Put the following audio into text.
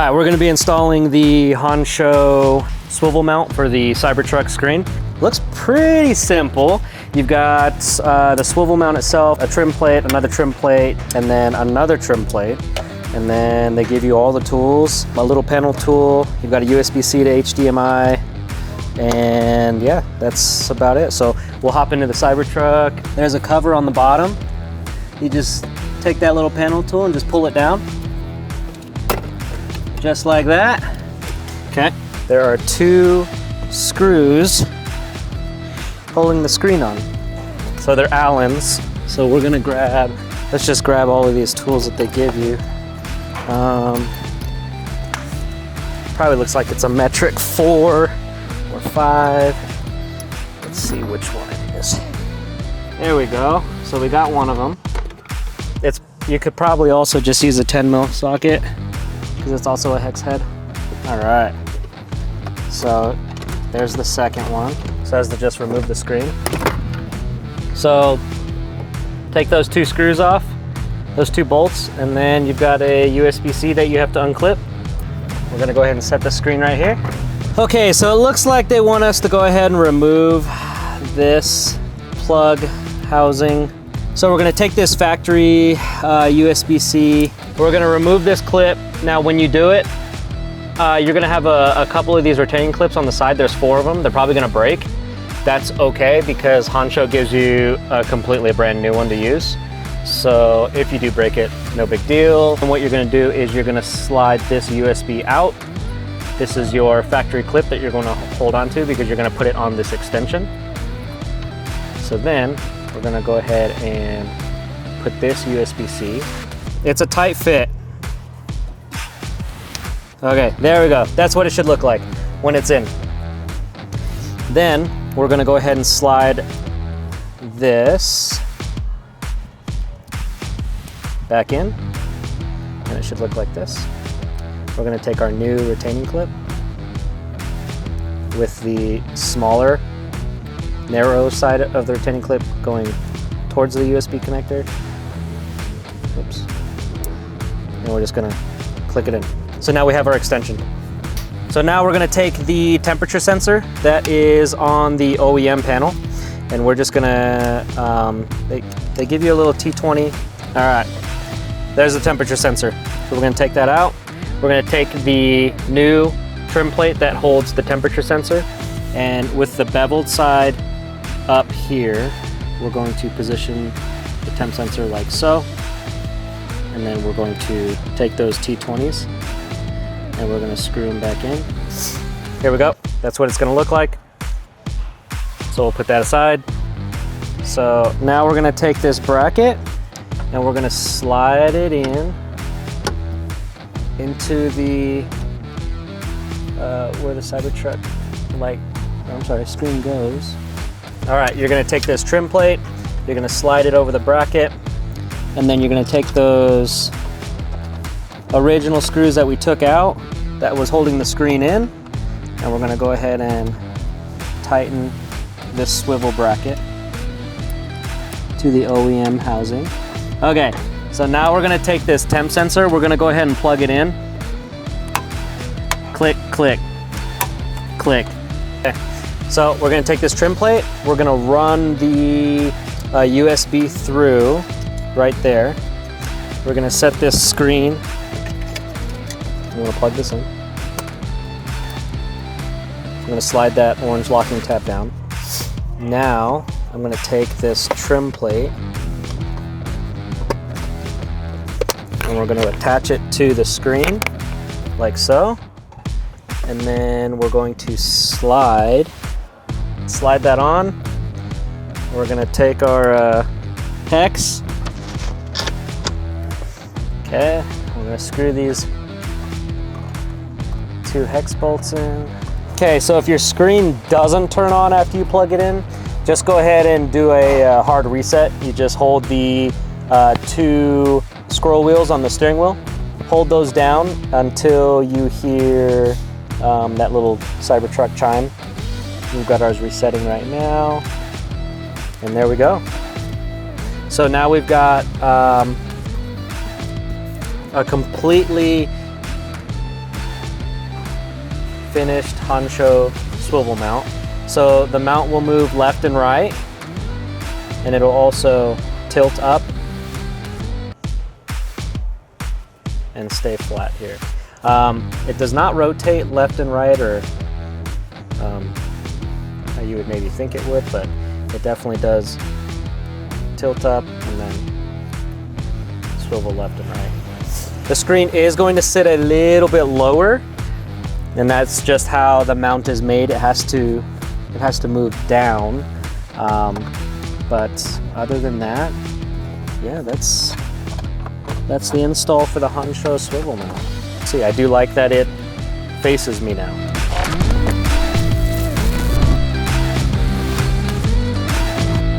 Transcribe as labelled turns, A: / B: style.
A: right, we're gonna be installing the Hansshow Swivel Mount for the Cybertruck screen. Looks pretty simple. You've got the swivel mount itself, a trim plate, another trim plate, and then another trim plate. And then they give you all the tools, a little panel tool. You've got a USB-C to HDMI. And yeah, that's about it. So we'll hop into the Cybertruck. There's a cover on the bottom. You just take that little panel tool and just pull it down. Just like that. Okay. There are 2 screws holding the screen on. So they're Allens. So we're gonna let's just grab all of these tools that they give you. Probably looks like it's a metric 4 or 5. Let's see which one it is. There we go. So we got one of them. You could probably also just use a 10mm socket because it's also a hex head. All right. So there's the second one. It says to just remove the screen. So take those 2 screws off, those 2 bolts, and then you've got a USB-C that you have to unclip. We're gonna go ahead and set the screen right here. Okay, so it looks like they want us to go ahead and remove this plug housing. So we're gonna take this factory USB-C. We're gonna remove this clip. Now when you do it, you're gonna have a couple of these retaining clips on the side. There's 4 of them. They're probably gonna break. That's okay because Hansshow gives you a completely brand new one to use. So if you do break it, no big deal. And what you're gonna do is you're gonna slide this USB out. This is your factory clip that you're gonna hold on to because you're gonna put it on this extension. So then we're gonna go ahead and put this USB-C. It's a tight fit. Okay, there we go. That's what it should look like when it's in. Then we're gonna go ahead and slide this back in, and it should look like this. We're gonna take our new retaining clip with the smaller, narrow side of the retaining clip going towards the USB connector. Oops. And we're just gonna click it in. So now we have our extension. So now we're gonna take the temperature sensor that is on the OEM panel, and we're just gonna, they give you a little T20. All right, there's the temperature sensor. So we're gonna take that out. We're gonna take the new trim plate that holds the temperature sensor, and with the beveled side up here, we're going to position the temp sensor like so. And then we're going to take those T20s and we're gonna screw them back in. Here we go. That's what it's gonna look like. So we'll put that aside. So now we're gonna take this bracket and we're gonna slide it into the, where the Cybertruck screen goes. All right, you're gonna take this trim plate, you're gonna slide it over the bracket, and then you're gonna take those original screws that we took out that was holding the screen in, and we're gonna go ahead and tighten this swivel bracket to the OEM housing. Okay, so now we're gonna take this temp sensor, we're gonna go ahead and plug it in. Click, click, click. Okay. So we're gonna take this trim plate, we're gonna run the USB through right there. We're gonna set this screen. I'm gonna plug this in. I'm gonna slide that orange locking tab down. Now, I'm gonna take this trim plate and we're gonna attach it to the screen, like so. And then we're going to slide that on. We're gonna take our hex. Okay, we're gonna screw these 2 hex bolts in. Okay, so if your screen doesn't turn on after you plug it in, just go ahead and do a hard reset. You just hold the 2 scroll wheels on the steering wheel. Hold those down until you hear that little Cybertruck chime. We've got ours resetting right now. And there we go. So now we've got a completely finished Hansshow swivel mount. So the mount will move left and right, and it'll also tilt up and stay flat here. It does not rotate left and right, or how you would maybe think it would, but it definitely does tilt up and then swivel left and right. The screen is going to sit a little bit lower, and that's just how the mount is made. It has to move down. But other than that, yeah, that's the install for the Hansshow swivel mount. See, I do like that it faces me now.